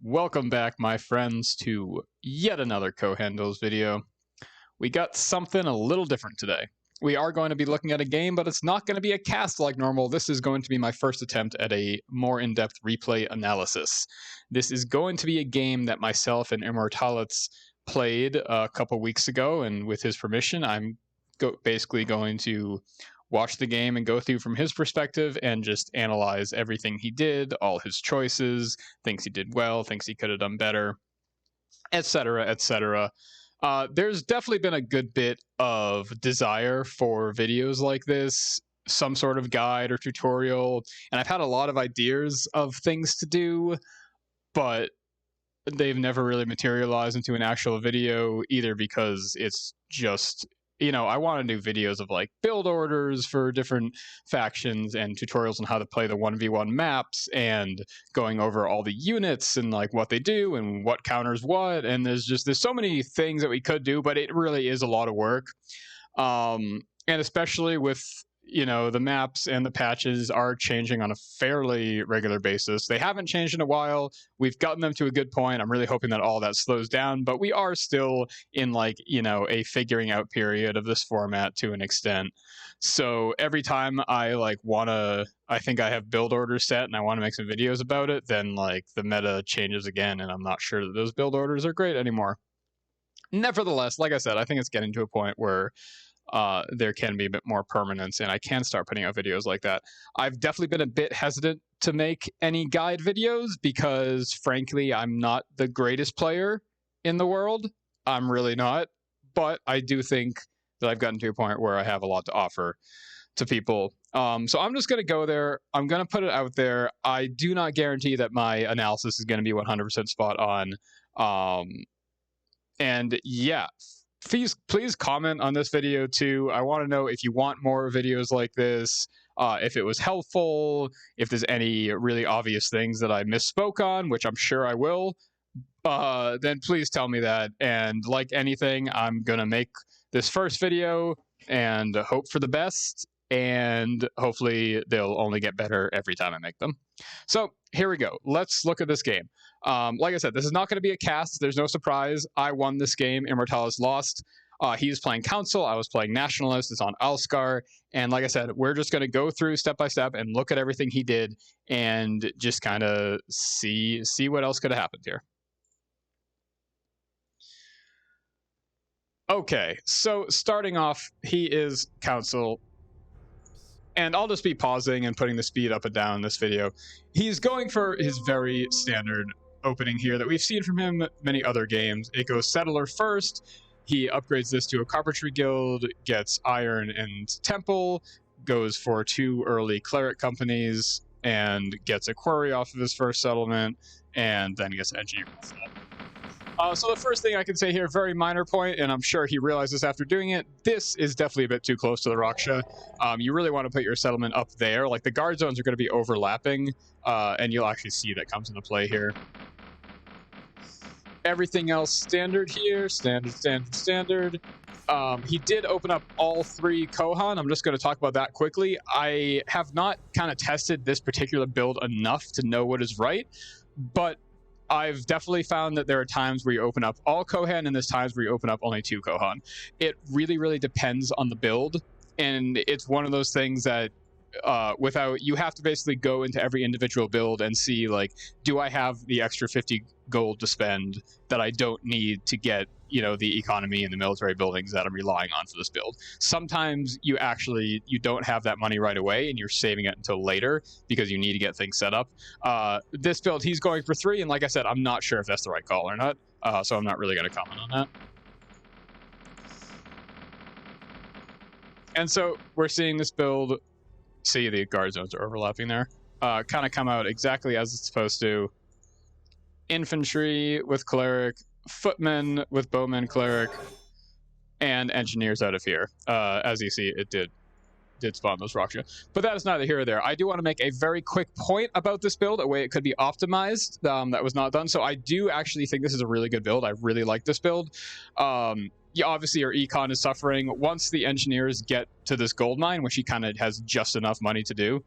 Welcome back, my friends, to yet another Kohan Duels video. We got something a little different today. We are going to be looking at a game, but it's not going to be a cast like normal. This is going to be my first attempt at a more in-depth replay analysis. This is going to be a game that myself and Immortalits played a couple weeks ago, and with his permission, I'm basically going to watch the game and go through from his perspective and just analyze everything he did, all his choices, things he did well, things he could have done better, etc., etc. There's definitely been a good bit of desire for videos like this, some sort of guide or tutorial, and I've had a lot of ideas of things to do, but they've never really materialized into an actual video, either because it's just, I want to do videos of like build orders for different factions and tutorials on how to play the 1v1 maps and going over all the units and like what they do and what counters what. And there's so many things that we could do, but it really is a lot of work. And especially with, the maps and the patches are changing on a fairly regular basis. They haven't changed in a while. We've gotten them to a good point. I'm really hoping that all that slows down, but we are still in a figuring out period of this format to an extent. So every time I think I have build orders set and I want to make some videos about it, then the meta changes again, and I'm not sure that those build orders are great anymore. Nevertheless, like I said, I think it's getting to a point where there can be a bit more permanence, and I can start putting out videos like that. I've definitely been a bit hesitant to make any guide videos because, frankly, I'm not the greatest player in the world. I'm really not. But I do think that I've gotten to a point where I have a lot to offer to people. So I'm just going to go there. I'm going to put it out there. I do not guarantee that my analysis is going to be 100% spot on. And yeah, please comment on this video too. I want to know if you want more videos like this, if it was helpful, if there's any really obvious things that I misspoke on, which I'm sure I will. Then please tell me that. And like anything, I'm going to make this first video and hope for the best. And hopefully they'll only get better every time I make them. So here we go. Let's look at this game. Like I said, this is not going to be a cast. There's no surprise. I won this game. Immortalis lost. He's playing Council. I was playing Nationalist. It's on Alskar. And like I said, we're just going to go through step by step and look at everything he did and just kind of see what else could have happened here. Okay, so starting off, he is Council. And I'll just be pausing and putting the speed up and down in this video. He's going for his very standard opening here that we've seen from him many other games. It goes Settler first. He upgrades this to a Carpentry Guild, gets Iron and Temple, goes for 2 early Cleric companies, and gets a Quarry off of his first settlement, and then gets Engineer. So the first thing I can say here, very minor point, and I'm sure he realizes after doing it, this is definitely a bit too close to the Raksha. You really want to put your settlement up there. Like, the guard zones are going to be overlapping, and you'll actually see that comes into play here. Everything else standard here, standard. He did open up all 3 Kohan. I'm just going to talk about that quickly. I have not kind of tested this particular build enough to know what is right, but I've definitely found that there are times where you open up all Kohan and there's times where you open up only 2 Kohan. It really, really depends on the build, and it's one of those things that you have to basically go into every individual build and see, like, do I have the extra 50 gold to spend that I don't need to get, the economy and the military buildings that I'm relying on for this build. Sometimes you don't have that money right away and you're saving it until later because you need to get things set up. This build, he's going for 3, and like I said, I'm not sure if that's the right call or not, so I'm not really going to comment on that. And so we're seeing this build. See, the guard zones are overlapping there. Kind of come out exactly as it's supposed to. Infantry with Cleric, Footmen with Bowman Cleric, and Engineers out of here. As you see, it did spawn those Raksha. But that is neither here or there. I do want to make a very quick point about this build, a way it could be optimized that was not done. So I do actually think this is a really good build. I really like this build. Yeah, obviously your econ is suffering. Once the Engineers get to this gold mine, which he kind of has just enough money to do,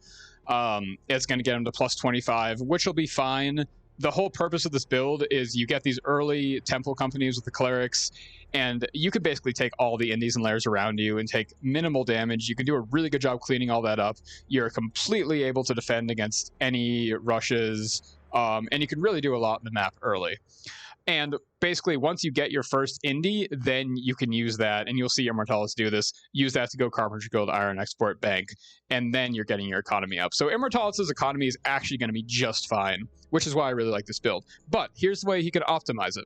it's going to get him to plus 25, which will be fine. the whole purpose of this build is you get these early temple companies with the clerics, and you could basically take all the indies and layers around you and take minimal damage. You can do a really good job cleaning all that up. You're completely able to defend against any rushes, and you can really do a lot in the map early. And basically, once you get your first indie, then you can use that, and you'll see Immortalis do this, use that to go Carpenter Guild, Iron Export, Bank, and then you're getting your economy up. So Immortalis' economy is actually going to be just fine, which is why I really like this build. But here's the way he could optimize it.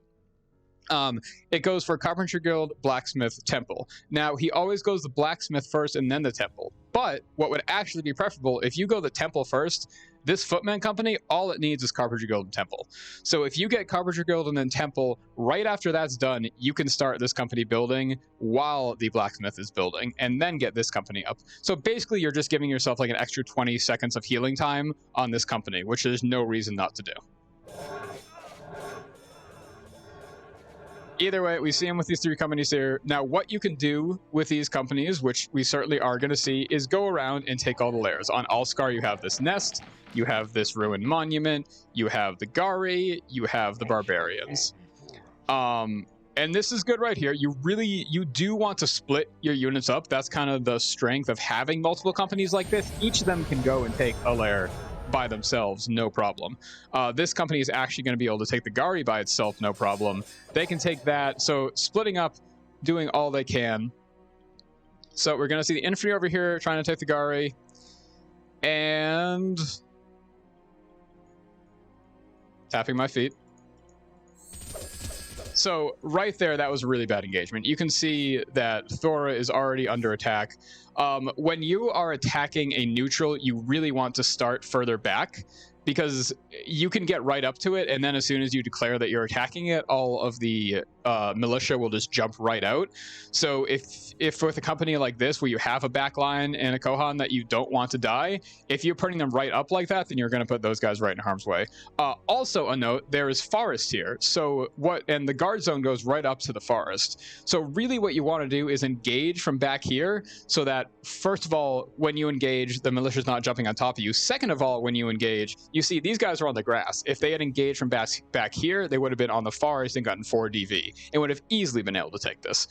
It goes for Carpenter Guild, Blacksmith, Temple. Now, he always goes the Blacksmith first and then the Temple. But what would actually be preferable, if you go the Temple first, this Footman company, all it needs is Carpenter Guild and Temple. So if you get Carpenter Guild and then Temple, right after that's done, you can start this company building while the Blacksmith is building, and then get this company up. So basically, you're just giving yourself like an extra 20 seconds of healing time on this company, which there's no reason not to do. Either way, we see him with these three companies here. Now, what you can do with these companies, which we certainly are going to see, is go around and take all the layers. On Alskar, you have this nest, you have this ruined monument, you have the Gari, you have the barbarians. And this is good right here. You do want to split your units up. That's kind of the strength of having multiple companies like this. Each of them can go and take a layer by themselves, no problem. This company is actually going to be able to take the Gari by itself, no problem. They can take that, so splitting up, doing all they can. So we're going to see the infantry over here trying to take the Gari, and tapping my feet. So right there, that was a really bad engagement. You can see that Thora is already under attack. When you are attacking a neutral, you really want to start further back, because you can get right up to it, and then as soon as you declare that you're attacking it, all of the militia will just jump right out. So if with a company like this, where you have a backline and a Kohan that you don't want to die, if you're putting them right up like that, then you're going to put those guys right in harm's way. Also a note, there is forest here. And the guard zone goes right up to the forest. So really what you want to do is engage from back here, so that first of all, when you engage, the militia's not jumping on top of you. Second of all, when you engage, you see these guys are on the grass. If they had engaged from back here, they would have been on the forest and gotten 4 DV and would have easily been able to take this.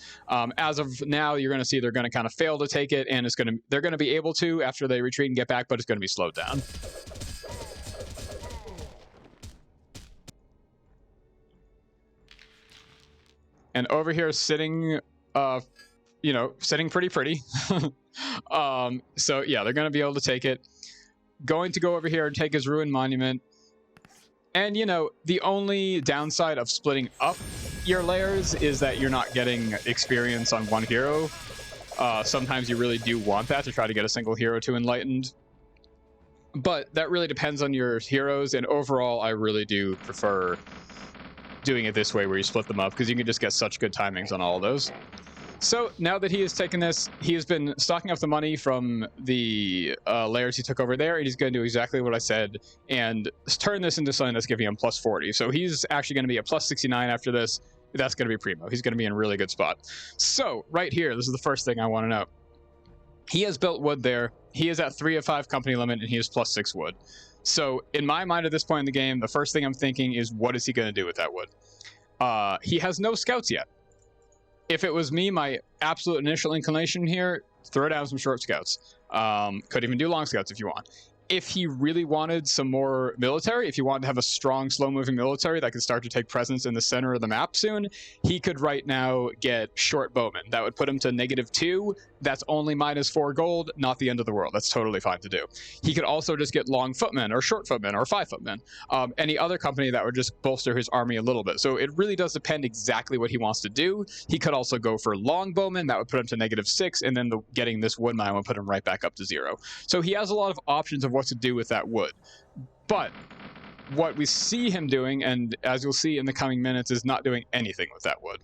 As of now, you're going to see they're going to kind of fail to take it, and they're going to be able to after they retreat and get back, but it's going to be slowed down. And over here, sitting pretty pretty. So yeah, they're going to be able to take it. Going to go over here and take his ruined monument. And, the only downside of splitting up your layers is that you're not getting experience on one hero. Sometimes you really do want that to try to get a single hero to Enlightened. But that really depends on your heroes, and overall, I really do prefer doing it this way, where you split them up, because you can just get such good timings on all of those. So now that he has taken this, he has been stocking up the money from the layers he took over there, and he's going to do exactly what I said and turn this into something that's giving him plus 40. So he's actually going to be a plus 69 after this. That's going to be primo. He's going to be in a really good spot. So right here, this is the first thing I want to know. He has built wood there. He is at 3 of 5 company limit, and he is plus 6 wood. So in my mind at this point in the game, the first thing I'm thinking is, what is he going to do with that wood? He has no scouts yet. If it was me, my absolute initial inclination here, throw down some short scouts. Could even do long scouts if you want. If he really wanted some more military, if he wanted to have a strong, slow-moving military that could start to take presence in the center of the map soon, he could right now get short bowmen. That would put him to -2. That's only -4 gold, not the end of the world. That's totally fine to do. He could also just get long footmen or short footmen or 5 footmen. Any other company that would just bolster his army a little bit. So it really does depend exactly what he wants to do. He could also go for long bowmen. That would put him to -6, and then getting this wood mine would put him right back up to 0. So he has a lot of options of what to do with that wood. But what we see him doing, and as you'll see in the coming minutes, is not doing anything with that wood.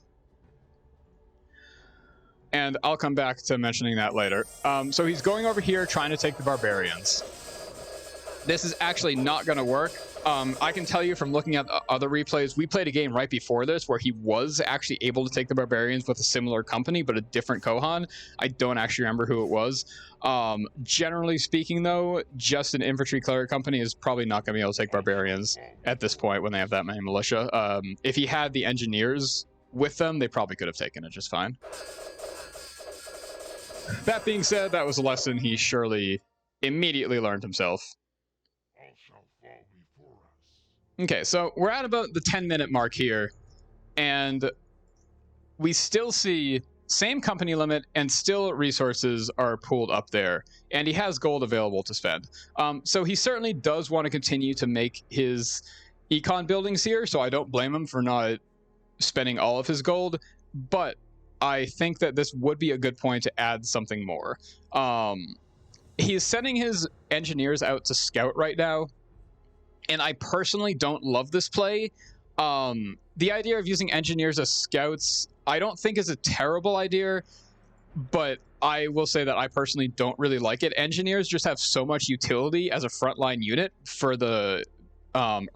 And I'll come back to mentioning that later. So he's going over here trying to take the barbarians. This is actually not going to work, I can tell you from looking at other replays, we played a game right before this where he was actually able to take the barbarians with a similar company, but a different Kohan. I don't actually remember who it was. Generally speaking, though, just an infantry cleric company is probably not going to be able to take barbarians at this point when they have that many militia. If he had the engineers with them, they probably could have taken it just fine. That being said, that was a lesson he surely immediately learned himself. Okay, so we're at about the 10-minute mark here, and we still see same company limit and still resources are pooled up there, and he has gold available to spend. So he certainly does want to continue to make his econ buildings here, so I don't blame him for not spending all of his gold, but I think that this would be a good point to add something more. He's sending his engineers out to scout right now, and I personally don't love this play. The idea of using engineers as scouts, I don't think is a terrible idea, but I will say that I personally don't really like it. Engineers just have so much utility as a frontline unit for the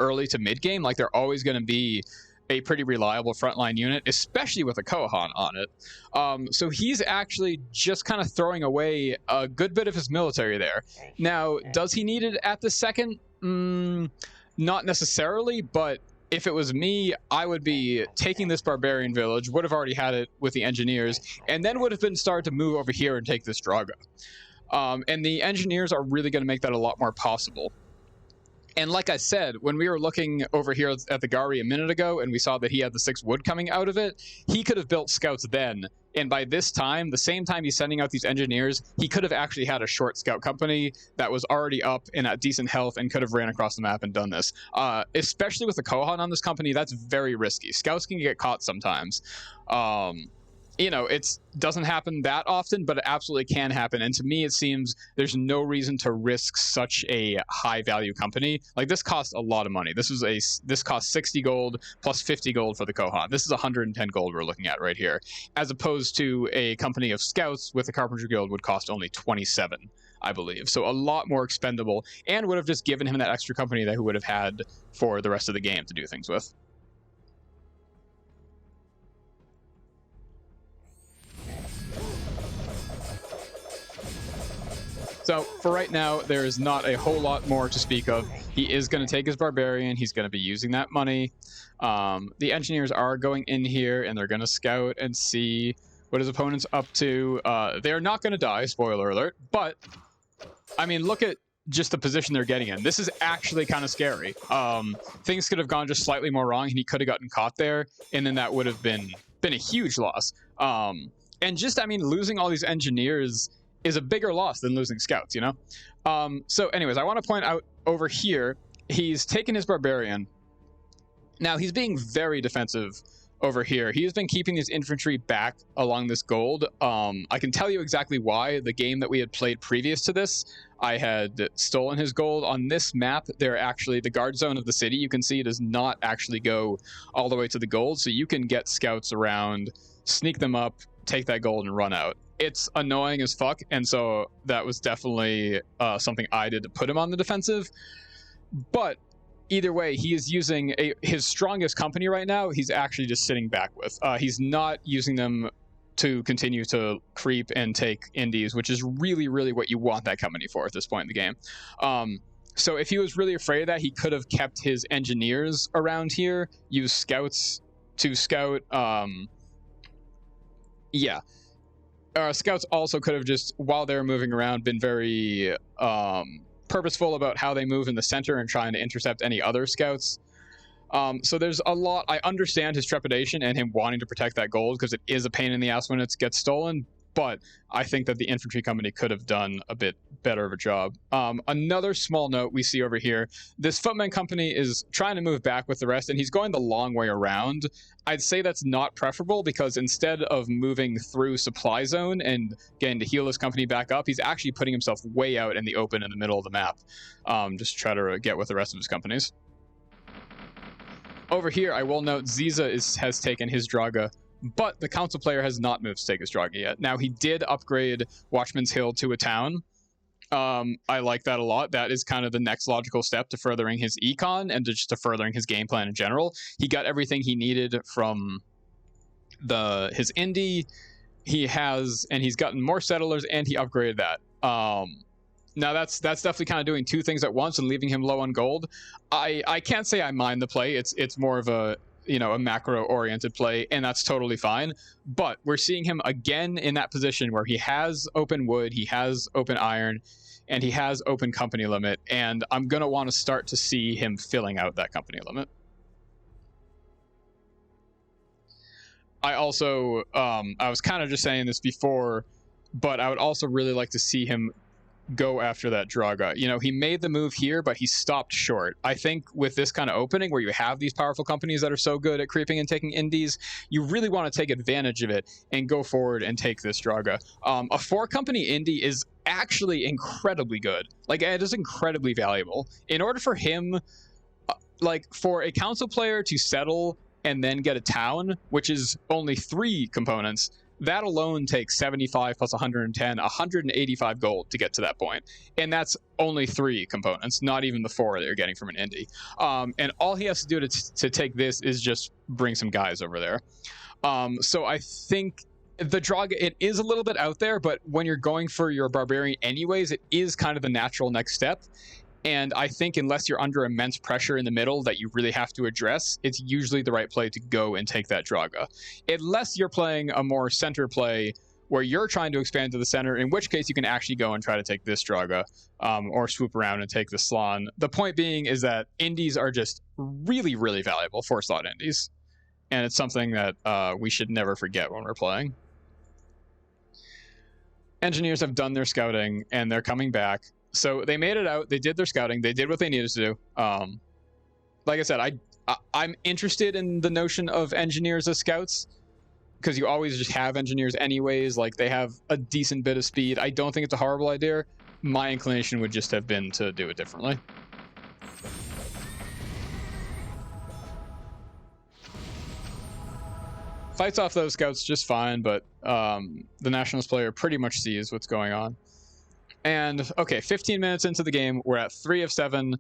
early to mid game. Like, they're always going to be a pretty reliable frontline unit, especially with a Kohan on it. So he's actually just kind of throwing away a good bit of his military there. Now, does he need it at the second? Not necessarily, but if it was me, I would be taking this barbarian village, would have already had it with the engineers, and then would have been started to move over here and take this Draga. And the engineers are really going to make that a lot more possible. And like I said, when we were looking over here at the Gari a minute ago and we saw that he had the 6 wood coming out of it, he could have built scouts then. And by this time, the same time he's sending out these engineers, he could have actually had a short scout company that was already up and at decent health and could have ran across the map and done this. Especially with the Kohan on this company, that's very risky. Scouts can get caught sometimes. You know, it doesn't happen that often, but it absolutely can happen. And to me, it seems there's no reason to risk such a high value company. Like, this costs a lot of money. This costs 60 gold plus 50 gold for the Kohan. This is 110 gold we're looking at right here, as opposed to a company of scouts with the Carpenter Guild would cost only 27, I believe. So a lot more expendable, and would have just given him that extra company that he would have had for the rest of the game to do things with. So for right now, there is not a whole lot more to speak of. He is going to take his barbarian. He's going to be using that money. The engineers are going in here, and they're going to scout and see what his opponent's up to. They're not going to die, spoiler alert. But, I mean, look at just the position they're getting in. This is actually kind of scary. Things could have gone just slightly more wrong, and he could have gotten caught there, and then that would have been a huge loss. And just, I mean, losing all these engineers is a bigger loss than losing scouts, you know? So anyways, I want to point out over here, he's taken his barbarian. Now, he's being very defensive over here. He has been keeping his infantry back along this gold. I can tell you exactly why. The game that we had played previous to this, I had stolen his gold. On this map, they're actually, the guard zone of the city, you can see, does not actually go all the way to the gold, so you can get scouts around, sneak them up, take that gold, and run out. It's annoying as fuck, and so that was definitely something I did to put him on the defensive. But either way, he is using his strongest company right now. He's actually just sitting back with. He's not using them to continue to creep and take indies, which is really, really what you want that company for at this point in the game. So if he was really afraid of that, he could have kept his engineers around here, used scouts to scout. Yeah. Scouts also could have just, while they're moving around, been very purposeful about how they move in the center and trying to intercept any other scouts. So there's a lot. I understand his trepidation and him wanting to protect that gold, because it is a pain in the ass when it gets stolen, but I think that the infantry company could have done a bit better of a job. Another small note we see over here, this footman company is trying to move back with the rest, and he's going the long way around. I'd say that's not preferable, because instead of moving through supply zone and getting to heal his company back up, he's actually putting himself way out in the open in the middle of the map, just to try to get with the rest of his companies. Over here, I will note Ziza has taken his Draga, but the council player has not moved to take his Draga yet. Now, he did upgrade Watchman's Hill to a town, I like that a lot. That is kind of the next logical step to furthering his econ and just to furthering his game plan in general. He got everything he needed from his indie. He's gotten more settlers, and he upgraded that. Now that's definitely kind of doing two things at once and leaving him low on gold. I can't say I mind the play. It's more of a a macro oriented play, and that's totally fine. But we're seeing him again in that position where he has open wood, he has open iron, and he has open company limit, and I'm gonna want to start to see him filling out that company limit. I also I was kind of just saying this before, but I would also really like to see him go after that Draga. He made the move here, but he stopped short. I think with this kind of opening where you have these powerful companies that are so good at creeping and taking indies, you really want to take advantage of it and go forward and take this Draga. A 4-company indie is actually incredibly good. Like, it is incredibly valuable. In order for him, for a council player to settle and then get a town, which is only 3 components, that alone takes 75 plus 110, 185 gold to get to that point. And that's only 3 components, not even the 4 that you're getting from an indie. And all he has to do to take this is just bring some guys over there. So I think the Draga, it is a little bit out there, but when you're going for your Barbarian anyways, it is kind of the natural next step. And I think unless you're under immense pressure in the middle that you really have to address, it's usually the right play to go and take that Draga. Unless you're playing a more center play where you're trying to expand to the center, in which case you can actually go and try to take this Draga, or swoop around and take the Slan. The point being is that indies are just really, really valuable, 4-slot indies. And it's something that we should never forget when we're playing. Engineers have done their scouting, and they're coming back. So they made it out. They did their scouting. They did what they needed to do. Like I said, I'm interested in the notion of engineers as scouts, because you always just have engineers anyways. Like, they have a decent bit of speed. I don't think it's a horrible idea. My inclination would just have been to do it differently. Fights off those scouts just fine, but the Nationals player pretty much sees what's going on. And, okay, 15 minutes into the game, we're at 3 of 7,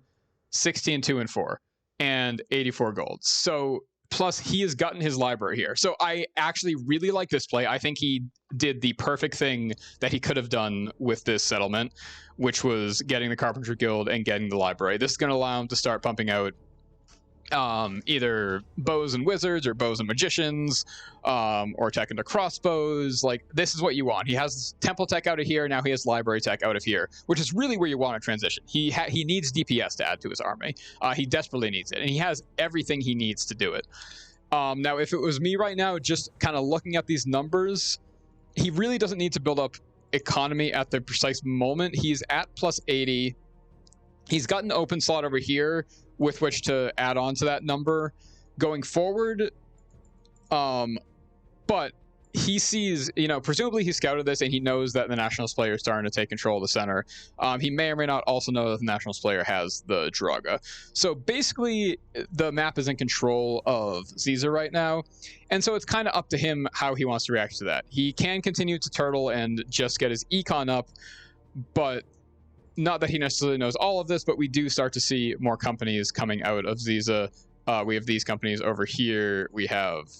16, 2, and 4, and 84 gold. So, plus he has gotten his library here. So I actually really like this play. I think he did the perfect thing that he could have done with this settlement, which was getting the Carpentry Guild and getting the library. This is going to allow him to start pumping out either bows and wizards or bows and magicians, or tech into crossbows. Like, this is what you want. He has temple tech out of here, now he has library tech out of here, which is really where you want to transition. He needs DPS to add to his army. He desperately needs it, and he has everything he needs to do it. Now, if it was me right now, just kind of looking at these numbers, he really doesn't need to build up economy at the precise moment. He's at plus 80. He's got an open slot over here with which to add on to that number going forward. But he sees, presumably he scouted this and he knows that the Nationals player is starting to take control of the center. He may or may not also know that the Nationals player has the Draga. So basically, the map is in control of Caesar right now. And so it's kind of up to him how he wants to react to that. He can continue to turtle and just get his econ up, but not that he necessarily knows all of this, but we do start to see more companies coming out of Ziza. We have these companies over here. We have...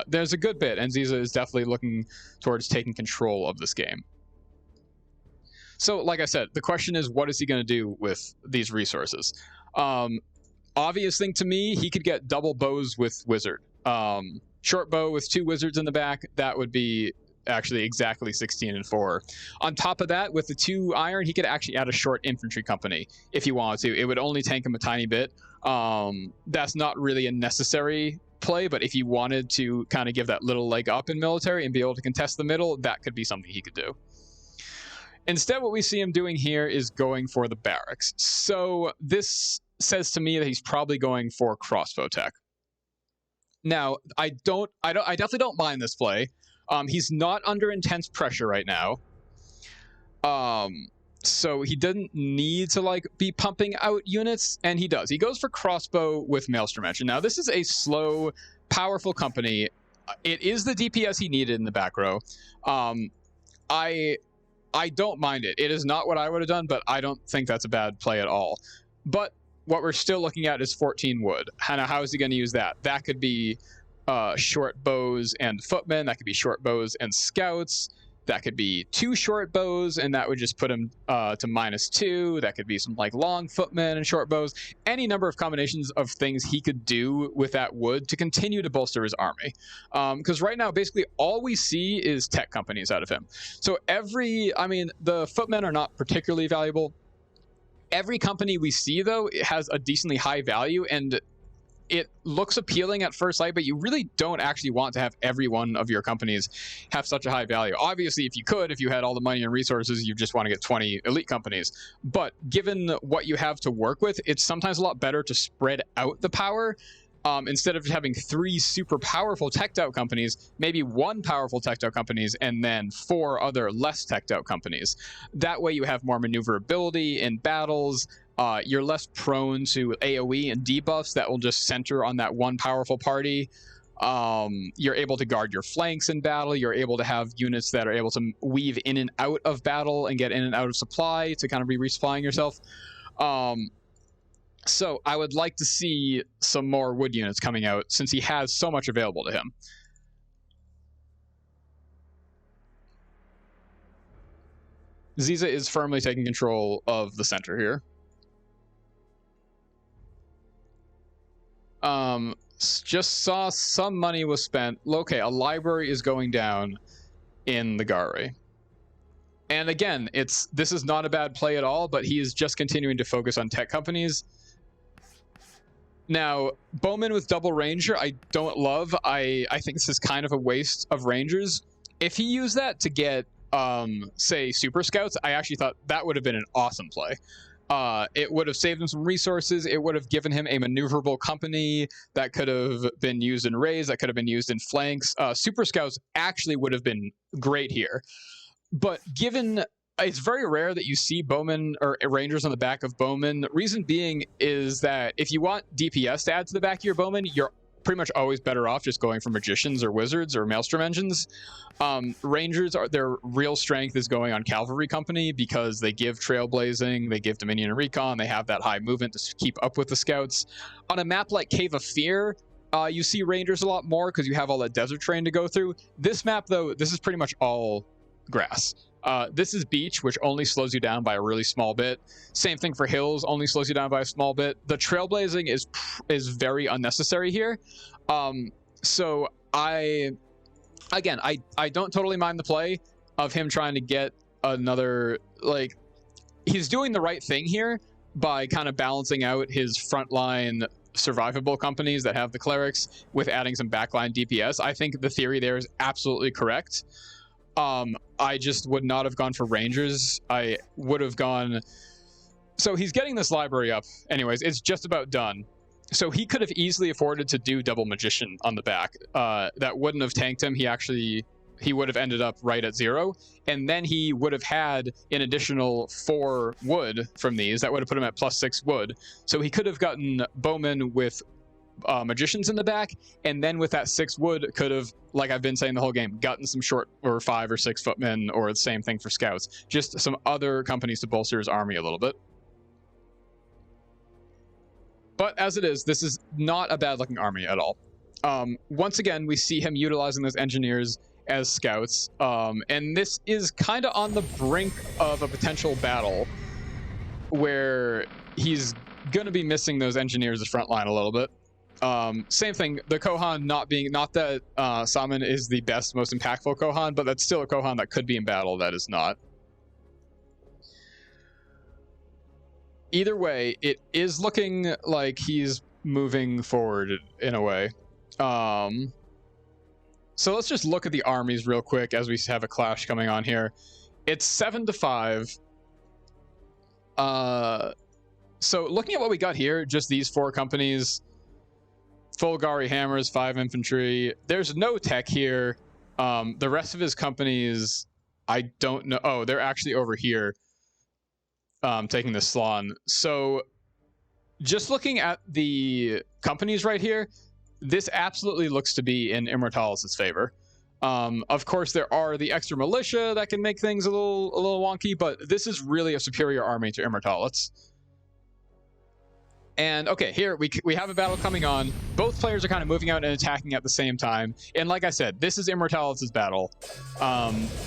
there's a good bit, and Ziza is definitely looking towards taking control of this game. So, like I said, the question is, what is he going to do with these resources? Obvious thing to me, he could get double bows with wizard. Short bow with 2 wizards in the back, that would be actually exactly 16 and 4. On top of that, with the 2 iron, he could actually add a short infantry company if he wanted to. It would only tank him a tiny bit. That's not really a necessary play, but if you wanted to kind of give that little leg up in military and be able to contest the middle, that could be something he could do. Instead, what we see him doing here is going for the barracks. So this says to me that he's probably going for crossbow tech. Now, I definitely don't mind this play. He's not under intense pressure right now. So he doesn't need to be pumping out units, and he does. He goes for crossbow with Maelstrom Engine. Now, this is a slow, powerful company. It is the DPS he needed in the back row. I I don't mind it. It is not what I would have done, but I don't think that's a bad play at all. But what we're still looking at is 14 wood. How is he going to use that? That could be short bows and footmen. That could be short bows and scouts. That could be 2 short bows, and that would just put him to -2. That could be some like long footmen and short bows. Any number of combinations of things he could do with that wood to continue to bolster his army. Because right now, basically, all we see is tech companies out of him. So the footmen are not particularly valuable. Every company we see, though, has a decently high value, and it looks appealing at first sight, but you really don't actually want to have every one of your companies have such a high value. Obviously, if you had all the money and resources, you just want to get 20 elite companies. But given what you have to work with, it's sometimes a lot better to spread out the power. Instead of having 3 super powerful teched out companies, maybe 1 powerful teched out companies and then 4 other less teched out companies. That way you have more maneuverability in battles. You're less prone to AoE and debuffs that will just center on that one powerful party. You're able to guard your flanks in battle. You're able to have units that are able to weave in and out of battle and get in and out of supply to kind of be resupplying yourself. So I would like to see some more wood units coming out since he has so much available to him. Ziza is firmly taking control of the center here. Just saw some money was spent. Okay, a library is going down in the Gari. And again, this is not a bad play at all, but he is just continuing to focus on tech companies. Now, Bowman with double ranger, I don't love. I think this is kind of a waste of rangers. If he used that to get, say, super scouts, I actually thought that would have been an awesome play. It would have saved him some resources. It would have given him a maneuverable company that could have been used in raids, that could have been used in flanks. Super scouts actually would have been great here. But given it's very rare that you see Bowman or Rangers on the back of Bowman. Reason being is that if you want DPS to add to the back of your Bowman, you're pretty much always better off just going for Magicians or Wizards or Maelstrom Engines. Rangers, their real strength is going on Cavalry Company because they give Trailblazing, they give Dominion and Recon, they have that high movement to keep up with the Scouts. On a map like Cave of Fear, you see Rangers a lot more because you have all that desert terrain to go through. This map, though, this is pretty much all grass. This is beach, which only slows you down by a really small bit. Same thing for hills, only slows you down by a small bit. The trailblazing is very unnecessary here. So I don't totally mind the play of him trying to get another, like, he's doing the right thing here by kind of balancing out his frontline survivable companies that have the clerics with adding some backline DPS. I think the theory there is absolutely correct. I just would not have gone for Rangers. I would have gone... So he's getting this library up. Anyways, it's just about done. So he could have easily afforded to do double Magician on the back. That wouldn't have tanked him. He would have ended up right at 0. And then he would have had an additional 4 wood from these. That would have put him at +6 wood. So he could have gotten Bowman with Magicians in the back, and then with that 6 wood could have, like I've been saying the whole game, gotten some short or 5 or 6 footmen, or the same thing for scouts. Just some other companies to bolster his army a little bit. But as it is, this is not a bad looking army at all. Once again, we see him utilizing those engineers as scouts, and this is kind of on the brink of a potential battle where he's going to be missing those engineers as front line a little bit. Same thing, the Kohan not that Saman is the best, most impactful Kohan, but that's still a Kohan that could be in battle that is not. Either way, it is looking like he's moving forward in a way. So let's just look at the armies real quick as we have a clash coming on here. It's 7-5. So looking at what we got here, just these 4 companies, full Gari hammers, 5 infantry. There's no tech here. The rest of his companies, I don't know. Oh, they're actually over here taking the Slan. So just looking at the companies right here, this absolutely looks to be in Immortalis' favor. Of course, there are the extra militia that can make things a little wonky, but this is really a superior army to Immortalis. And okay, here we have a battle coming on. Both players are kind of moving out and attacking at the same time. And like I said, this is Immortalis' battle.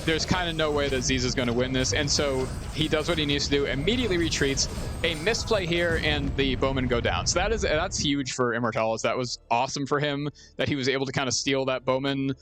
There's kind of no way that Ziza's going to win this. And so he does what he needs to do, immediately retreats. A misplay here, and the bowmen go down. So that's huge for Immortalis. That was awesome for him that he was able to kind of steal that bowman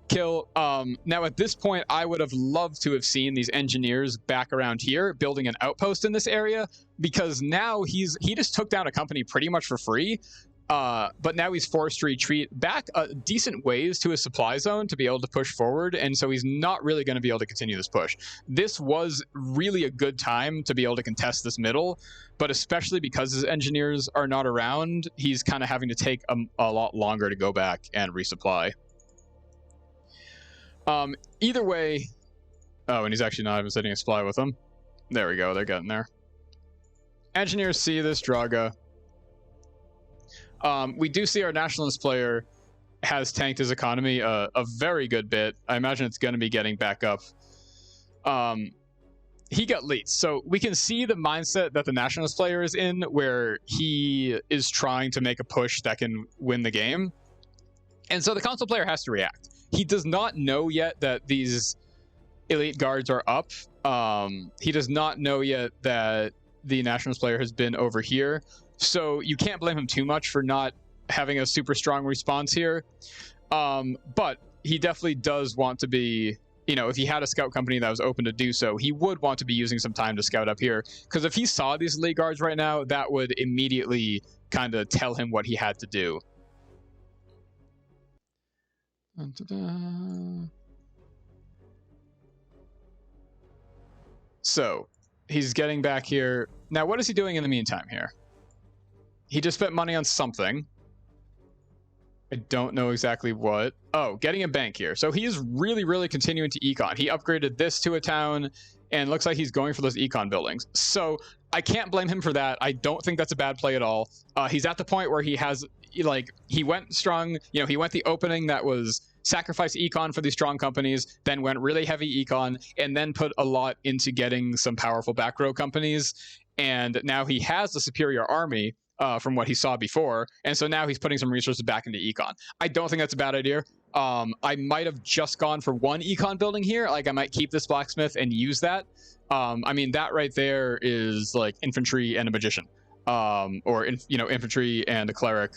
kill. Now at this point, I would have loved to have seen these engineers back around here building an outpost in this area, because now he just took down a company pretty much for free. But now he's forced to retreat back a decent ways to his supply zone to be able to push forward, and so he's not really going to be able to continue this push. This was really a good time to be able to contest this middle, but especially because his engineers are not around, he's kind of having to take a lot longer to go back and resupply. Either way, oh, and he's actually not even sending a supply with them. There we go, they're getting there. Engineers see this Draga. We do see our nationalist player has tanked his economy a very good bit. I imagine it's going to be getting back up. He got leads, so we can see the mindset that the nationalist player is in, where he is trying to make a push that can win the game. And so the console player has to react. He does not know yet that these elite guards are up. He does not know yet that the nationalist player has been over here. So you can't blame him too much for not having a super strong response here. But he definitely does want to be, if he had a scout company that was open to do so, he would want to be using some time to scout up here. Because if he saw these elite guards right now, that would immediately kind of tell him what he had to do. So he's getting back here. Now, what is he doing in the meantime here? He just spent money on something. I don't know exactly what. Oh, getting a bank here. So he is really continuing to econ. He upgraded this to a town, and looks like he's going for those econ buildings. So I can't blame him for that. I don't think that's a bad play at all. He's at the point where he has, he went strong. He went the opening that was sacrifice econ for these strong companies, then went really heavy econ, and then put a lot into getting some powerful back row companies. And now he has a superior army from what he saw before. And so now he's putting some resources back into econ. I don't think that's a bad idea. I might have just gone for one econ building here. Like, I might keep this blacksmith and use that. I mean, that right there is like infantry and a magician, or infantry and a cleric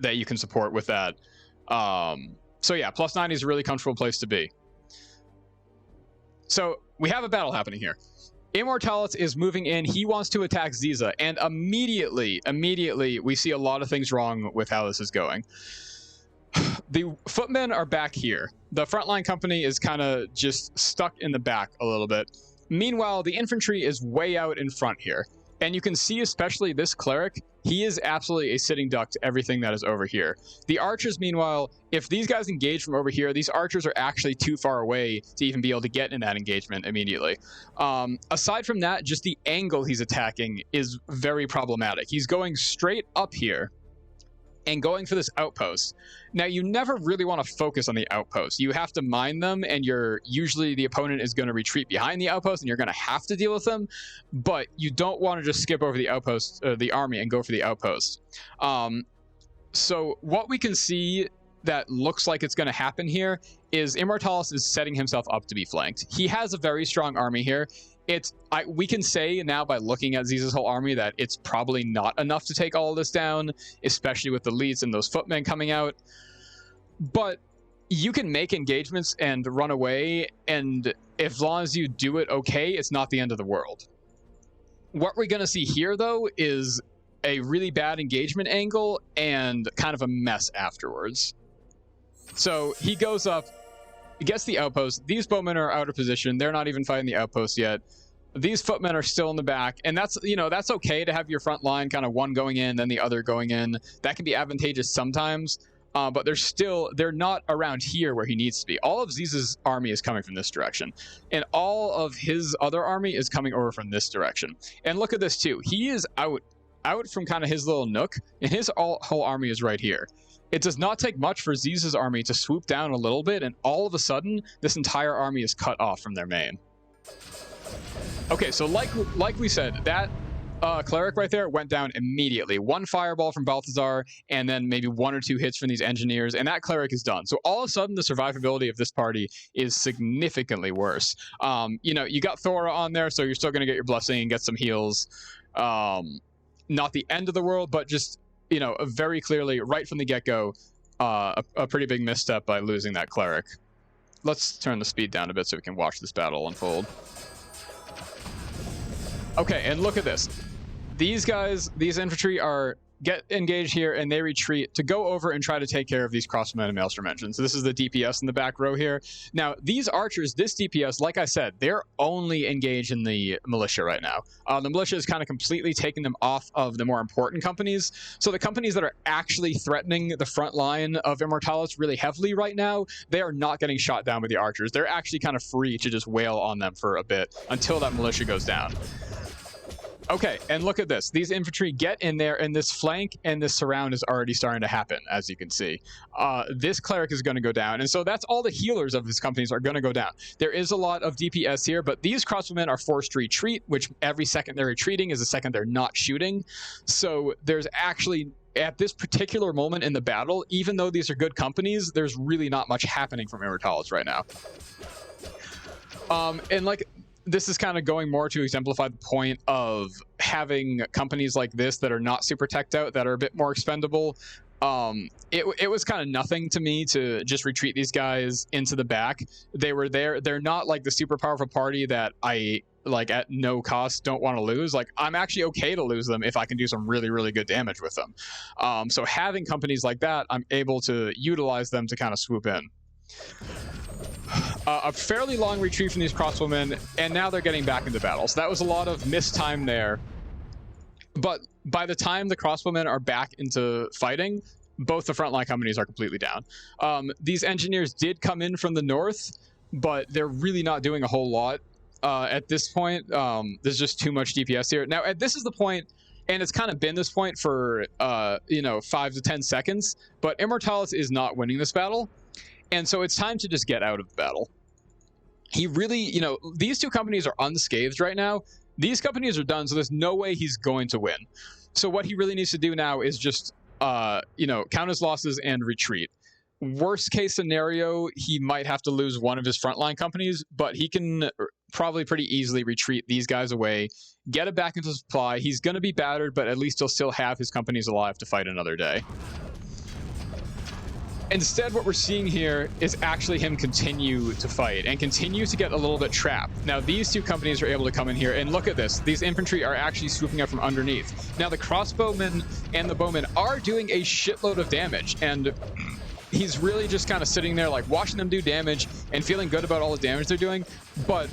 that you can support with that. So yeah, plus 90 is a really comfortable place to be. So we have a battle happening here. Immortalis is moving in. He wants to attack Ziza, and immediately we see a lot of things wrong with how this is going. The footmen are back here. The frontline company is kind of just stuck in the back a little bit. Meanwhile, the infantry is way out in front here. And you can see, especially this cleric, he is absolutely a sitting duck to everything that is over here. The archers, meanwhile, if these guys engage from over here, these archers are actually too far away to even be able to get in that engagement immediately. Aside from that, just the angle he's attacking is very problematic. He's going straight up here and going for this outpost. Now, you never really want to focus on the outpost. You have to mine them, and usually the opponent is going to retreat behind the outpost, and you're going to have to deal with them. But you don't want to just skip over the outpost, the army, and go for the outpost. So what we can see that looks like it's going to happen here is Immortalis is setting himself up to be flanked. He has a very strong army here. We can say now by looking at Ziza's whole army that it's probably not enough to take all of this down, especially with the leads and those footmen coming out. But you can make engagements and run away, and as long as you do it okay, it's not the end of the world. What we're going to see here, though, is a really bad engagement angle and kind of a mess afterwards. So he goes up, gets the outpost. These bowmen are out of position. They're not even fighting the outpost yet. These footmen are still in the back, and that's okay to have your front line kind of one going in, then the other going in. That can be advantageous sometimes, but they're not around here where he needs to be. All of Ziza's army is coming from this direction, and all of his other army is coming over from this direction. And look at this too. He is out out from kind of his little nook, and his whole army is right here. It does not take much for Z's army to swoop down a little bit, and all of a sudden, this entire army is cut off from their main. Okay, so like we said, that cleric right there went down immediately. One fireball from Balthazar, and then maybe 1 or 2 hits from these engineers, and that cleric is done. So all of a sudden, the survivability of this party is significantly worse. You know, you got Thora on there, so you're still going to get your blessing and get some heals. Not the end of the world, but just, you know, very clearly, right from the get-go, a pretty big misstep by losing that cleric. Let's turn the speed down a bit so we can watch this battle unfold. Okay, and look at this. These guys, these infantry get engaged here, and they retreat to go over and try to take care of these crossmen and maelstrom engines. So this is the DPS in the back row here. Now, these archers, this DPS, like I said, they're only engaged in the militia right now. The militia is kind of completely taking them off of the more important companies. So the companies that are actually threatening the front line of Immortalis really heavily right now, they are not getting shot down by the archers. They're actually kind of free to just wail on them for a bit until that militia goes down. Okay, and look at this. These infantry get in there, and this flank and this surround is already starting to happen, as you can see. This cleric is going to go down, and so that's all the healers of his companies are going to go down. There is a lot of DPS here, but these crossbowmen are forced to retreat, which every second they're retreating is a second they're not shooting. So there's actually, at this particular moment in the battle, even though these are good companies, there's really not much happening from Immortalis right now. And like, this is kind of going more to exemplify the point of having companies like this that are not super teched out, that are a bit more expendable. It was kind of nothing to me to just retreat these guys into the back. They were there. They're not like the super powerful party that I, like, at no cost don't want to lose. Like, I'm actually okay to lose them if I can do some really, really good damage with them. So having companies like that, I'm able to utilize them to kind of swoop in. A fairly long retreat from these crossbowmen, and now they're getting back into battle. So that was a lot of missed time there. But by the time the crossbowmen are back into fighting, both the frontline companies are completely down. These engineers did come in from the north, but they're really not doing a whole lot at this point. There's just too much DPS here. Now, this is the point, and it's kind of been this point for, 5 to 10 seconds, but Immortalis is not winning this battle. And so it's time to just get out of the battle. He really, these two companies are unscathed right now. These companies are done, so there's no way he's going to win. So what he really needs to do now is just, count his losses and retreat. Worst case scenario, he might have to lose one of his frontline companies, but he can probably pretty easily retreat these guys away, get it back into supply. He's going to be battered, but at least he'll still have his companies alive to fight another day. Instead, what we're seeing here is actually him continue to fight and continue to get a little bit trapped. Now, these two companies are able to come in here, and look at this. These infantry are actually swooping up from underneath. Now, the crossbowmen and the bowmen are doing a shitload of damage, and he's really just kind of sitting there, like, watching them do damage and feeling good about all the damage they're doing, but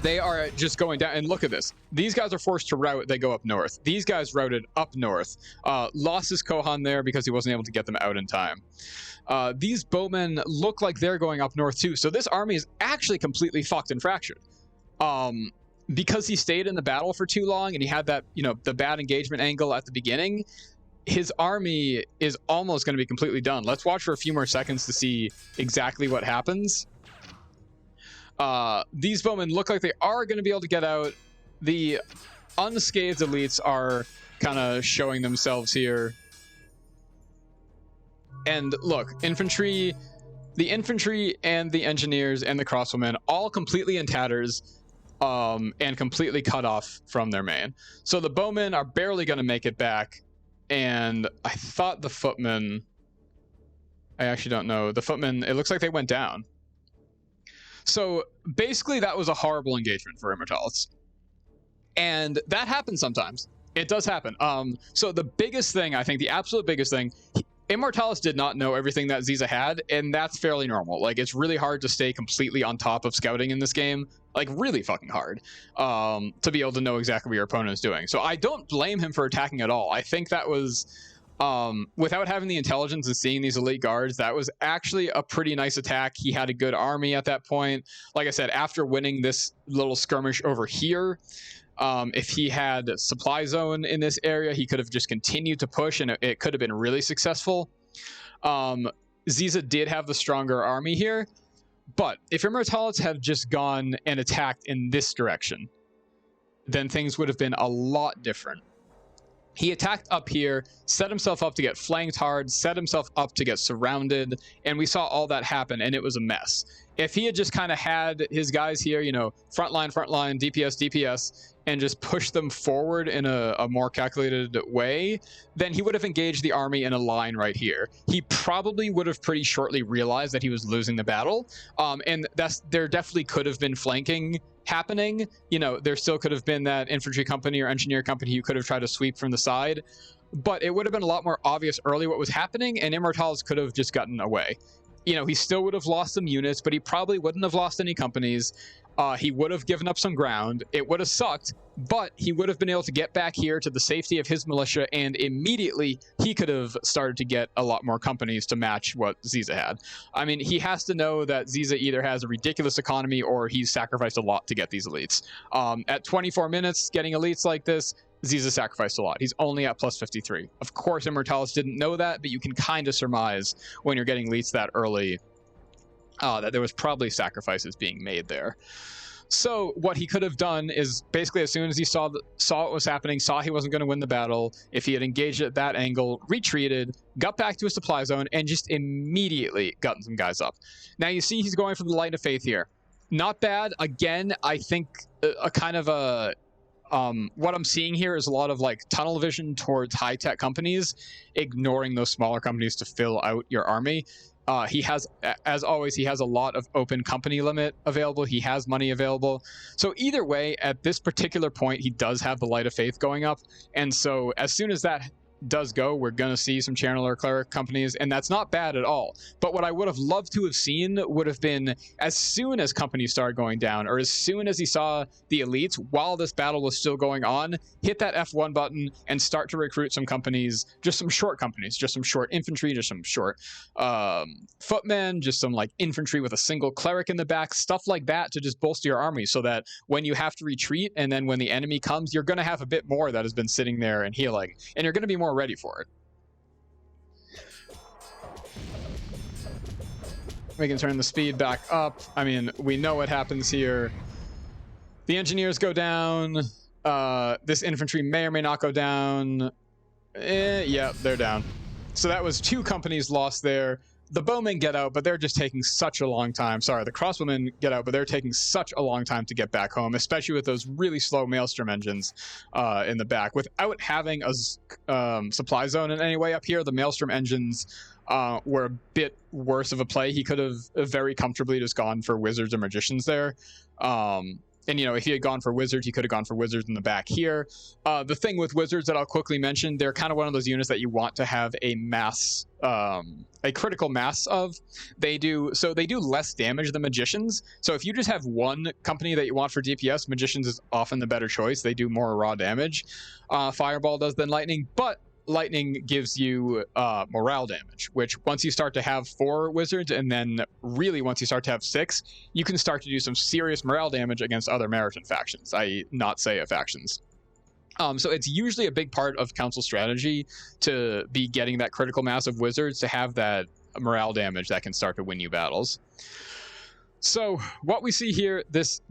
they are just going down. And look at this. These guys are forced to route. They go up north. These guys routed up north. Lost his Kohan there because he wasn't able to get them out in time. These bowmen look like they're going up north too. So this army is actually completely fucked and fractured. Because he stayed in the battle for too long and he had that, the bad engagement angle at the beginning, his army is almost going to be completely done. Let's watch for a few more seconds to see exactly what happens. These bowmen look like they are going to be able to get out. The unscathed elites are kind of showing themselves here. And look, the infantry and the engineers and the crossbowmen all completely in tatters, and completely cut off from their main. So the bowmen are barely going to make it back. And I thought the footmen, I actually don't know. The footmen, it looks like they went down. So basically that was a horrible engagement for Immortalis. And that happens sometimes. It does happen. So the biggest thing, I think, the absolute biggest thing, Immortalis did not know everything that Ziza had, and that's fairly normal. Like, it's really hard to stay completely on top of scouting in this game. Like, really fucking hard, to be able to know exactly what your opponent is doing. So I don't blame him for attacking at all. I think that was, without having the intelligence and seeing these elite guards, that was actually a pretty nice attack. He had a good army at that point. Like I said, after winning this little skirmish over here, If he had supply zone in this area, he could have just continued to push, and it could have been really successful. Ziza did have the stronger army here, but if Immortalis had just gone and attacked in this direction, then things would have been a lot different. He attacked up here, set himself up to get flanked hard, set himself up to get surrounded, and we saw all that happen, and it was a mess. If he had just kind of had his guys here, you know, front line, DPS, and just pushed them forward in a more calculated way, then he would have engaged the army in a line right here. He probably would have pretty shortly realized that he was losing the battle, and there definitely could have been flanking happening. You know, there still could have been that infantry company or engineer company who could have tried to sweep from the side, but it would have been a lot more obvious early what was happening, and Immortalis could have just gotten away. You know, he still would have lost some units, but he probably wouldn't have lost any companies. He would have given up some ground. It would have sucked, but he would have been able to get back here to the safety of his militia, and immediately he could have started to get a lot more companies to match what Ziza had. I mean, he has to know that Ziza either has a ridiculous economy or he's sacrificed a lot to get these elites. At 24 minutes, getting elites like this, Ziza sacrificed a lot. He's only at plus 53. Of course, Immortalis didn't know that, but you can kind of surmise when you're getting elites that early that there was probably sacrifices being made there. So what he could have done is basically as soon as he saw what was happening, saw he wasn't going to win the battle, if he had engaged at that angle, retreated, got back to a supply zone, and just immediately gotten some guys up. Now you see he's going for the Light of Faith here. Not bad. Again, I think a kind of a... what I'm seeing here is a lot of like tunnel vision towards high-tech companies, ignoring those smaller companies to fill out your army. He has, as always, he has a lot of open company limit available. He has money available. So either way, at this particular point, he does have the Light of Faith going up. And so as soon as that does go, we're going to see some channel or cleric companies, and that's not bad at all. But what I would have loved to have seen would have been as soon as companies started going down, or as soon as he saw the elites while this battle was still going on, hit that F1 button and start to recruit some companies, just some short companies, just some short infantry, just some short footmen, just some like infantry with a single cleric in the back, stuff like that, to just bolster your army so that when you have to retreat and then when the enemy comes, you're going to have a bit more that has been sitting there and healing, and you're going to be more ready for it. We can turn the speed back up. I mean, we know what happens here. The engineers go down. This infantry may or may not go down. Yeah, they're down. So that was 2 companies lost there. The bowmen get out, but they're just taking such a long time. Sorry, the crossbowmen get out, but they're taking such a long time to get back home, especially with those really slow Maelstrom engines in the back. Without having a supply zone in any way up here, the Maelstrom engines were a bit worse of a play. He could have very comfortably just gone for wizards or magicians there. And, you know, if he had gone for wizards, he could have gone for wizards in the back here. The thing with wizards that I'll quickly mention, they're kind of one of those units that you want to have a mass, a critical mass of. They do less damage than magicians. So if you just have one company that you want for DPS, magicians is often the better choice. They do more raw damage. Fireball does than lightning, but lightning gives you morale damage, which once you start to have 4 wizards, and then really once you start to have 6, you can start to do some serious morale damage against other Meriton factions, i.e. not Seiya factions. So it's usually a big part of council strategy to be getting that critical mass of wizards to have that morale damage that can start to win you battles. So what we see here, this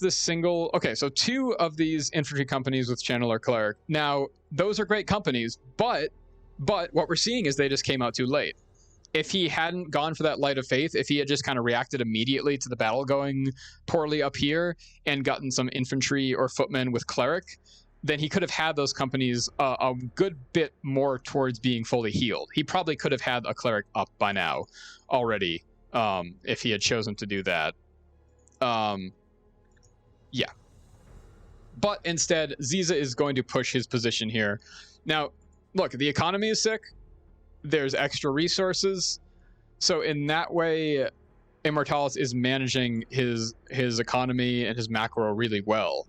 single... Okay, so 2 of these infantry companies with Channel or Cleric. Now, those are great companies, but what we're seeing is they just came out too late. If he hadn't gone for that Light of Faith, if he had just kind of reacted immediately to the battle going poorly up here and gotten some infantry or footmen with Cleric, then he could have had those companies a good bit more towards being fully healed. He probably could have had a Cleric up by now already. If he had chosen to do that. Yeah. But instead, Ziza is going to push his position here. Now, look, the economy is sick. There's extra resources. So in that way, Immortalis is managing his economy and his macro really well.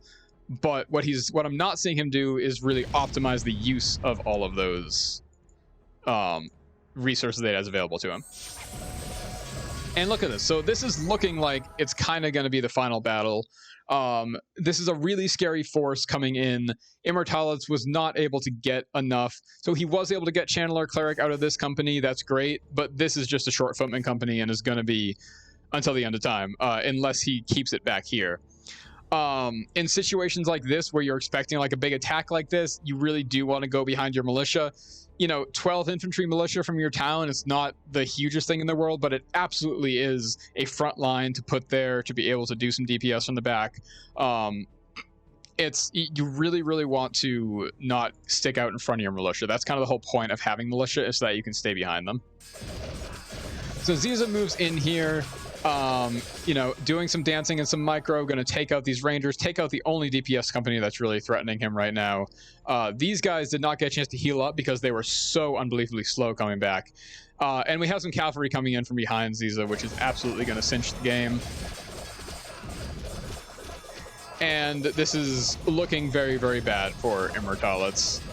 But what I'm not seeing him do is really optimize the use of all of those resources that he has available to him. And look at this. So this is looking like it's kind of going to be the final battle. This is a really scary force coming in. Immortality was not able to get enough. So he was able to get Channeler Cleric out of this company. That's great. But this is just a short footman company and is going to be until the end of time, unless he keeps it back here. In situations like this where you're expecting like a big attack like this, you really do want to go behind your militia. 12 infantry militia from your town, it's not the hugest thing in the world, but it absolutely is a front line to put there to be able to do some DPS from the back. You really, really want to not stick out in front of your militia. That's kind of the whole point of having militia, is so that you can stay behind them. So Ziza moves in here, doing some dancing and some micro, going to take out these rangers, take out the only DPS company that's really threatening him right now. These guys did not get a chance to heal up because they were so unbelievably slow coming back. And we have some cavalry coming in from behind Ziza, which is absolutely going to cinch the game. And this is looking very, very bad for Immortality.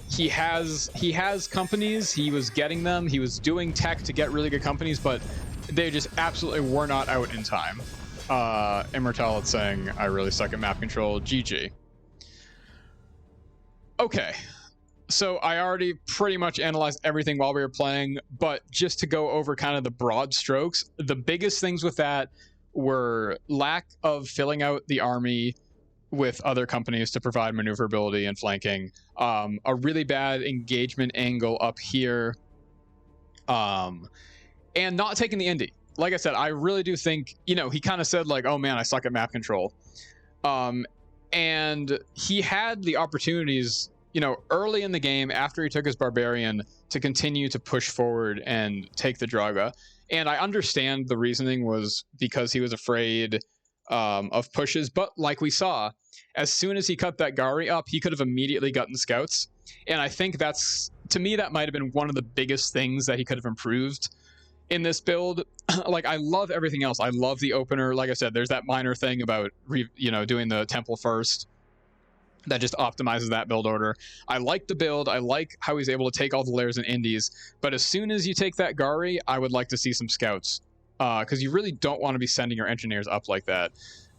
He has companies, he was getting them, he was doing tech to get really good companies, but they just absolutely were not out in time. Immortality saying, I really suck at map control, GG. Okay, so I already pretty much analyzed everything while we were playing, but just to go over kind of the broad strokes, the biggest things with that were lack of filling out the army with other companies to provide maneuverability and flanking, a really bad engagement angle up here, and not taking the Indy. Like I said, I really do think, he kind of said like, oh man, I suck at map control. And he had the opportunities, early in the game after he took his Barbarian to continue to push forward and take the Draga. And I understand the reasoning was because he was afraid of pushes, but like we saw, as soon as he cut that Gari up, he could have immediately gotten scouts. And I think to me, that might have been one of the biggest things that he could have improved in this build. Like, I love everything else. I love the opener. Like I said, there's that minor thing about, doing the temple first that just optimizes that build order. I like the build. I like how he's able to take all the layers and indies. But as soon as you take that Gari, I would like to see some scouts. Because you really don't want to be sending your engineers up like that.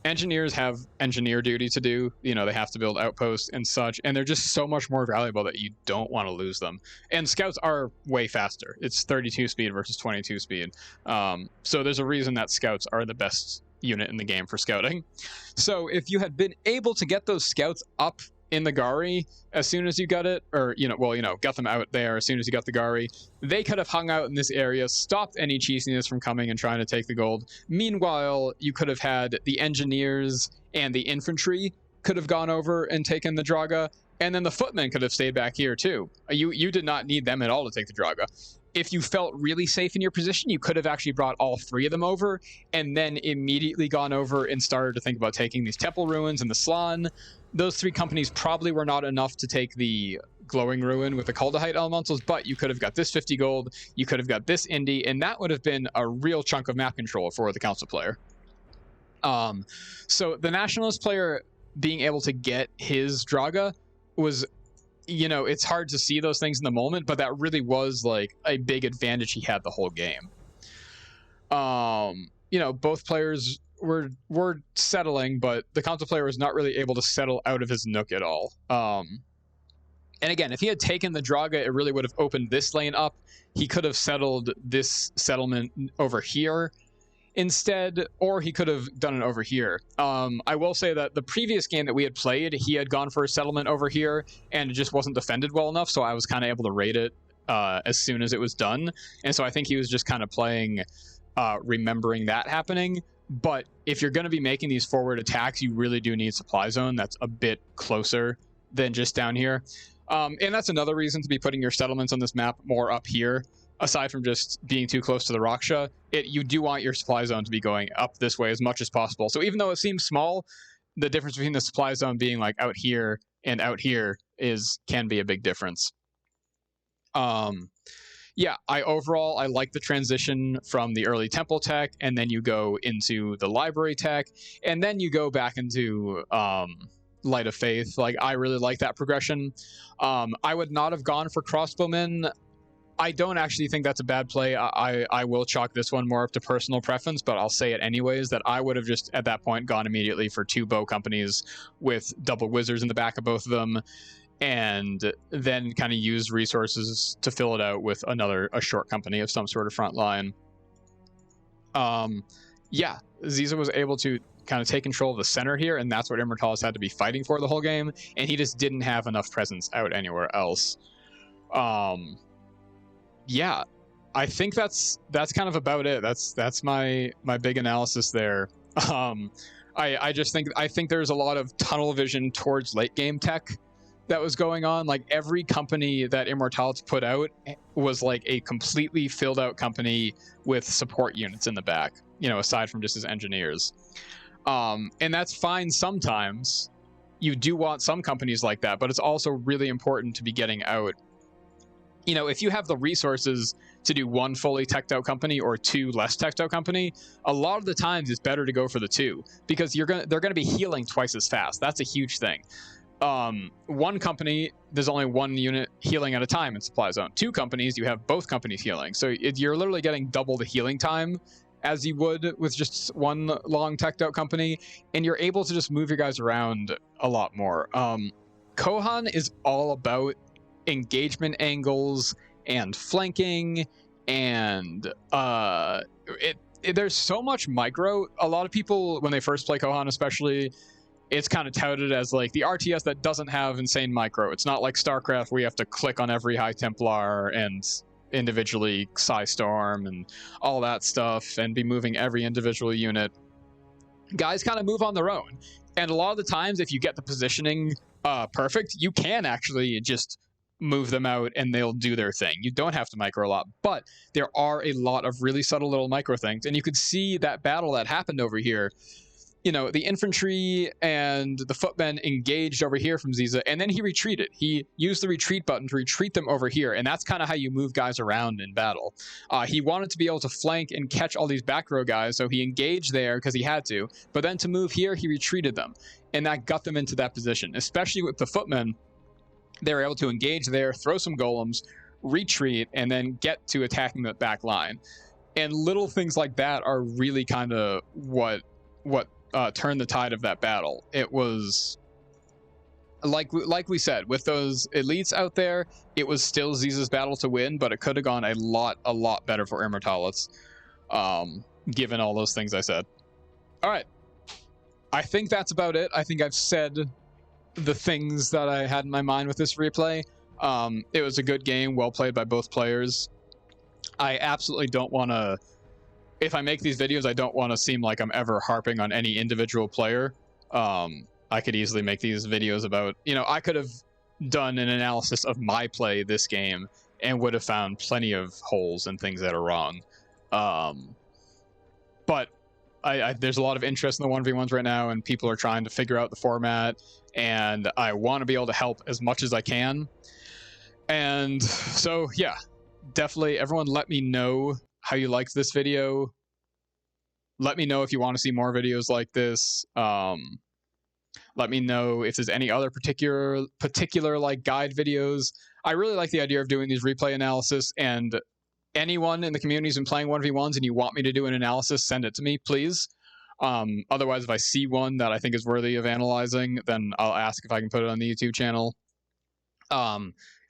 Engineers have engineer duty to do. They have to build outposts and such, and they're just so much more valuable that you don't want to lose them. And scouts are way faster. It's 32 speed versus 22 speed. So there's a reason that scouts are the best unit in the game for scouting. So if you had been able to get those scouts up in the Gari as soon as you got it, or got them out there as soon as you got the Gari, they could have hung out in this area, stopped any cheesiness from coming and trying to take the gold. Meanwhile, you could have had the engineers and the infantry could have gone over and taken the Draga, and then the footmen could have stayed back here too. You did not need them at all to take the Draga. If you felt really safe in your position, you could have actually brought all three of them over and then immediately gone over and started to think about taking these temple ruins and the Slan. Those three companies probably were not enough to take the glowing ruin with the Kuldahite elementals, but you could have got this 50 gold, you could have got this Indy, and that would have been a real chunk of map control for the council player. So the nationalist player being able to get his Draga was, it's hard to see those things in the moment, but that really was like a big advantage he had the whole game. Both players were settling, but the council player was not really able to settle out of his nook at all. And again, if he had taken the Draga, it really would have opened this lane up. He could have settled this settlement over here instead, or he could have done it over here. I will say that the previous game that we had played, he had gone for a settlement over here, and it just wasn't defended well enough, so I was kind of able to raid it as soon as it was done. And so I think he was just kind of playing, remembering that happening. But if you're going to be making these forward attacks, you really do need supply zone that's a bit closer than just down here. And that's another reason to be putting your settlements on this map more up here. Aside from just being too close to the Raksha, you do want your supply zone to be going up this way as much as possible. So even though it seems small, the difference between the supply zone being like out here and out here can be a big difference. Yeah, I like the transition from the early temple tech, and then you go into the library tech, and then you go back into Light of Faith. Like, I really like that progression. I would not have gone for crossbowmen I don't actually think that's a bad play. I will chalk this one more up to personal preference, but I'll say it anyways, that I would have just at that point gone immediately for 2 bow companies with double wizards in the back of both of them, and then kind of used resources to fill it out with a short company of some sort of front line. Yeah, Ziza was able to kind of take control of the center here, and that's what Immortalis had to be fighting for the whole game, and he just didn't have enough presence out anywhere else. Yeah, I think that's kind of about it. That's my big analysis there. I just think there's a lot of tunnel vision towards late game tech that was going on. Like every company that Immortalis put out was like a completely filled out company with support units in the back, you know, aside from just his engineers. And that's fine sometimes. You do want some companies like that, but it's also really important to be getting out. You know, if you have the resources to do 1 fully teched out company or 2 less teched out company, a lot of the times it's better to go for the 2 because they're gonna be healing twice as fast. That's a huge thing. 1 company, there's only 1 unit healing at a time in supply zone. 2 companies, you have both companies healing, so you're literally getting double the healing time as you would with just 1 long teched out company, and you're able to just move your guys around a lot more. Kohan is all about engagement angles and flanking, and there's so much micro. A lot of people, when they first play Kohan especially, it's kind of touted as like the RTS that doesn't have insane micro. It's not like StarCraft where you have to click on every High Templar and individually Psystorm and all that stuff and be moving every individual unit. Guys kind of move on their own, and a lot of the times if you get the positioning perfect, you can actually just move them out and they'll do their thing. You don't have to micro a lot, but there are a lot of really subtle little micro things, and you could see that battle that happened over here. You know, the infantry and the footmen engaged over here from Ziza, and then he retreated. He used the retreat button to retreat them over here, and that's kind of how you move guys around in battle. He wanted to be able to flank and catch all these back row guys, so he engaged there because he had to, but then to move here, he retreated them, and that got them into that position. Especially with the footmen, they were able to engage there, throw some golems, retreat, and then get to attacking the back line. And little things like that are really kind of what turned the tide of that battle. It was like we said, with those elites out there, it was still Ziza's battle to win, but it could have gone a lot better for Immortalis, given all those things I said. All right, I think that's about it. I think I've said the things that I had in my mind with this replay. It was a good game, well played by both players. I absolutely don't want to, if I make these videos, I don't want to seem like I'm ever harping on any individual player. I could easily make these videos about, you know, I could have done an analysis of my play this game and would have found plenty of holes and things that are wrong. But there's a lot of interest in the 1v1s right now, and people are trying to figure out the format, and I want to be able to help as much as I can. And so, yeah, definitely everyone let me know how you liked this video. Let me know if you want to see more videos like this. Let me know if there's any other particular like guide videos. I really like the idea of doing these replay analysis, and anyone in the community who's been playing 1v1s and you want me to do an analysis, send it to me, please. Otherwise, if I see one that I think is worthy of analyzing, then I'll ask if I can put it on the YouTube channel.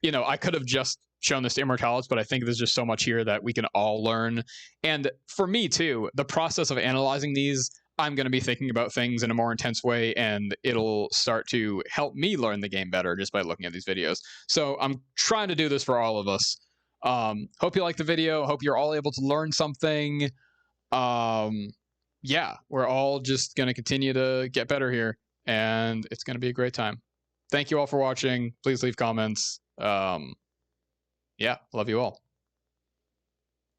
You know, I could have just shown this to Immortalis, but I think there's just so much here that we can all learn. And for me too, the process of analyzing these, I'm going to be thinking about things in a more intense way, and it'll start to help me learn the game better just by looking at these videos. So I'm trying to do this for all of us. Hope you liked the video. Hope you're all able to learn something. Yeah, we're all just going to continue to get better here, and it's going to be a great time. Thank you all for watching. Please leave comments. Yeah, love you all.